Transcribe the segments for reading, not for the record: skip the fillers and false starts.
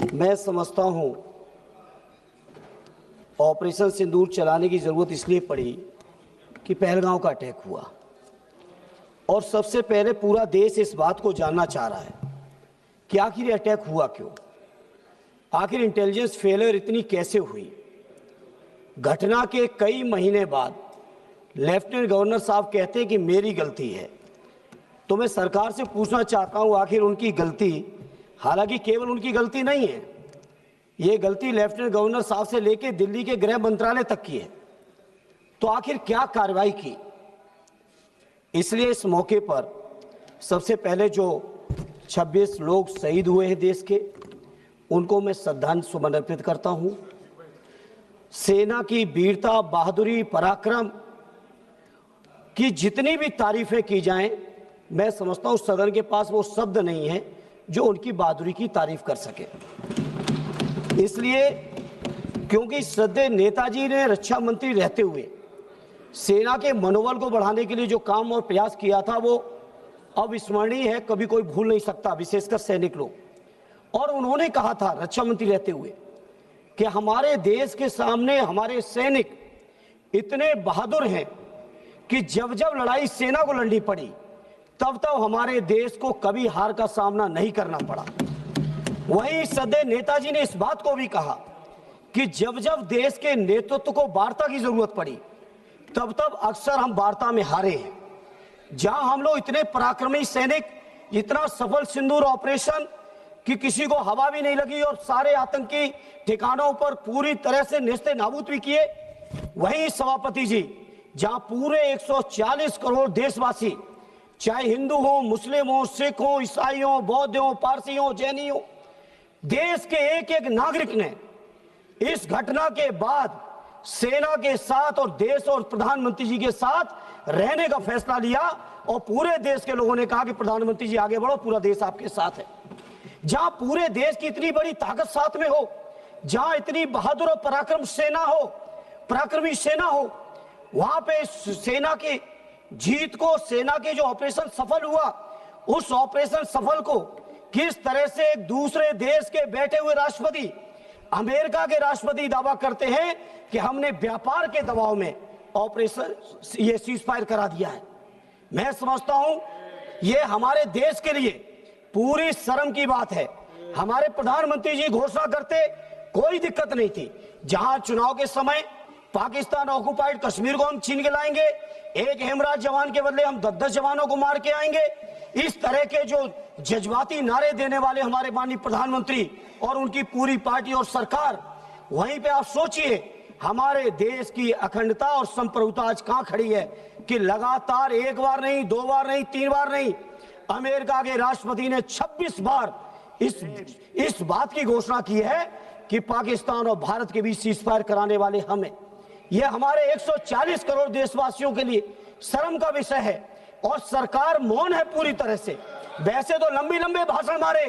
मैं समझता हूं ऑपरेशन सिंदूर चलाने की जरूरत इसलिए पड़ी कि पहलगांव का अटैक हुआ और सबसे पहले पूरा देश इस बात को जानना चाह रहा है कि आखिर ये अटैक हुआ क्यों, आखिर इंटेलिजेंस फेलियर इतनी कैसे हुई। घटना के कई महीने बाद लेफ्टिनेंट गवर्नर साहब कहते हैं कि मेरी गलती है, तो मैं सरकार से पूछना चाहता हूं आखिर उनकी गलती, हालांकि केवल उनकी गलती नहीं है, ये गलती लेफ्टिनेंट गवर्नर साहब से लेकर दिल्ली के गृह मंत्रालय तक की है, तो आखिर क्या कार्रवाई की। इसलिए इस मौके पर सबसे पहले जो 26 लोग शहीद हुए हैं देश के, उनको मैं श्रद्धांजलि सुमन अर्पित करता हूं। सेना की वीरता, बहादुरी, पराक्रम की जितनी भी तारीफें की जाएं, मैं समझता हूं सदन के पास वो शब्द नहीं है जो उनकी बहादुरी की तारीफ कर सके। इसलिए क्योंकि श्रद्धेय नेताजी ने रक्षा मंत्री रहते हुए सेना के मनोबल को बढ़ाने के लिए जो काम और प्रयास किया था वो अविस्मरणीय है, कभी कोई भूल नहीं सकता, विशेषकर सैनिक लोग। और उन्होंने कहा था रक्षा मंत्री रहते हुए कि हमारे देश के सामने हमारे सैनिक इतने बहादुर हैं कि जब जब लड़ाई सेना को लड़नी पड़ी तब तब हमारे देश को कभी हार का सामना नहीं करना पड़ा। वहीं श्रद्धेय नेताजी ने इस बात को भी कहा कि जब जब देश के नेतृत्व को वार्ता की जरूरत पड़ी तब तब अक्सर हम वार्ता में हारे हैं। जहां हम लोग इतने पराक्रमी सैनिक, इतना सफल सिंदूर ऑपरेशन कि किसी को हवा भी नहीं लगी और सारे आतंकी ठिकानों पर पूरी तरह से नेस्ते नाबूद भी किए, वहीं सभापति जी जहां पूरे 140 करोड़ देशवासी, चाहे हिंदू हो, मुस्लिम हो, सिख हो, ईसाई हो, बौद्ध हो, पारसी हो, जैनी हो, देश के एक एक नागरिक ने इस घटना के बाद सेना के साथ और देश और प्रधानमंत्री जी के साथ रहने का फैसला लिया और पूरे देश के लोगों ने कहा कि प्रधानमंत्री जी आगे बढ़ो, पूरा देश आपके साथ है। जहां पूरे देश की इतनी बड़ी ताकत साथ में हो, जहां इतनी बहादुर और पराक्रमी सेना हो, वहां पे सेना की जीत को, सेना के जो ऑपरेशन सफल हुआ, उस ऑपरेशन सफल को किस तरह से एक दूसरे देश के बैठे हुए राष्ट्रपति, अमेरिका के राष्ट्रपति दावा करते हैं कि हमने व्यापार के दबाव में ऑपरेशन ये सीजफायर करा दिया है। मैं समझता हूं ये हमारे देश के लिए पूरी शर्म की बात है। हमारे प्रधानमंत्री जी घोषणा करते कोई दिक्कत नहीं थी, जहां चुनाव के समय पाकिस्तान ऑक्युपाइड कश्मीर को हम छीन के लाएंगे, एक हेमराज जवान के बदले हम 10-10 जवानों को मार के आएंगे, इस तरह के जो जज्बाती नारे देने वाले हमारे माननीय प्रधानमंत्री और उनकी पूरी पार्टी और सरकार, वहीं पे आप सोचिए हमारे देश की अखंडता और संप्रभुता आज कहां खड़ी है कि लगातार एक बार नहीं, 2 बार नहीं, 3 बार नहीं, अमेरिका के राष्ट्रपति ने 26 बार इस बात की घोषणा की है कि पाकिस्तान और भारत के बीच सीजफायर कराने वाले हम हैं। यह हमारे 140 करोड़ देशवासियों के लिए शर्म का विषय है और सरकार मौन है पूरी तरह से। वैसे तो लंबे भाषण मारे,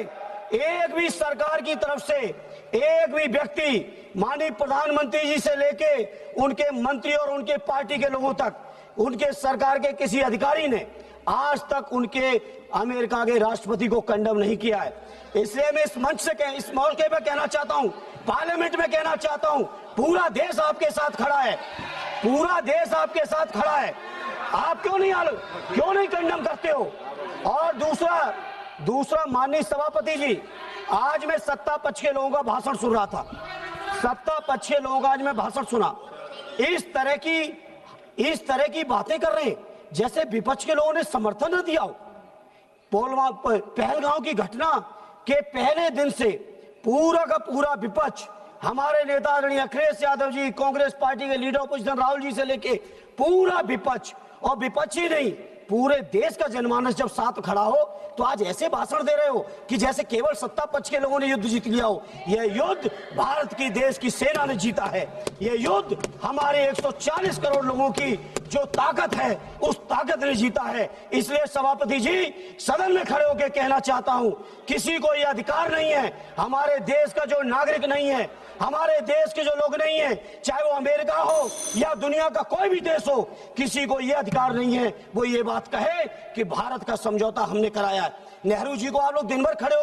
एक भी सरकार की तरफ से एक भी व्यक्ति माननीय प्रधानमंत्री जी से लेके उनके मंत्री और उनके पार्टी के लोगों तक, उनके सरकार के किसी अधिकारी ने आज तक उनके अमेरिका के राष्ट्रपति को कंडम नहीं किया है। इसलिए मैं इस मंच से इस मौके पर कहना चाहता हूं, पार्लियामेंट में कहना चाहता हूं, पूरा देश आपके साथ खड़ा है, पूरा देश आपके साथ खड़ा है। आप क्यों नहीं कंडम करते हो। और दूसरा माननीय सभापति जी, आज मैं सत्ता पक्ष के लोगों का भाषण सुन रहा था, सत्ता पक्ष के लोगों का आज मैं भाषण सुना, इस तरह की बातें कर रहे हैं जैसे विपक्ष के लोगों ने समर्थन न दिया हो। पहलगांव की घटना के पहले दिन से पूरा का पूरा विपक्ष, हमारे नेता आदरणीय अखिलेश यादव जी, कांग्रेस पार्टी के लीडर अपोजिशन राहुल जी से लेके पूरा विपक्ष, और विपक्ष ही नहीं पूरे देश का जनमानस जब साथ खड़ा हो तो आज ऐसे भाषण दे रहे हो कि जैसे केवल सत्ता पक्ष के लोगों ने युद्ध जीत लिया हो। यह युद्ध भारत की देश की सेना ने जीता है, यह युद्ध हमारे 140 करोड़ लोगों की जो ताकत है उस ताकत ने जीता है। इसलिए सभापति जी, सदन में खड़े होकर कहना चाहता हूं, किसी को यह अधिकार नहीं है, हमारे देश का जो नागरिक नहीं है, हमारे देश के जो लोग नहीं है, चाहे वो अमेरिका हो या दुनिया का कोई भी देश हो, किसी को यह अधिकार नहीं है वो ये बात कहे कि भारत का समझौता हमने कराया है। नेहरू जी को आप लोग दिन भर खड़े हो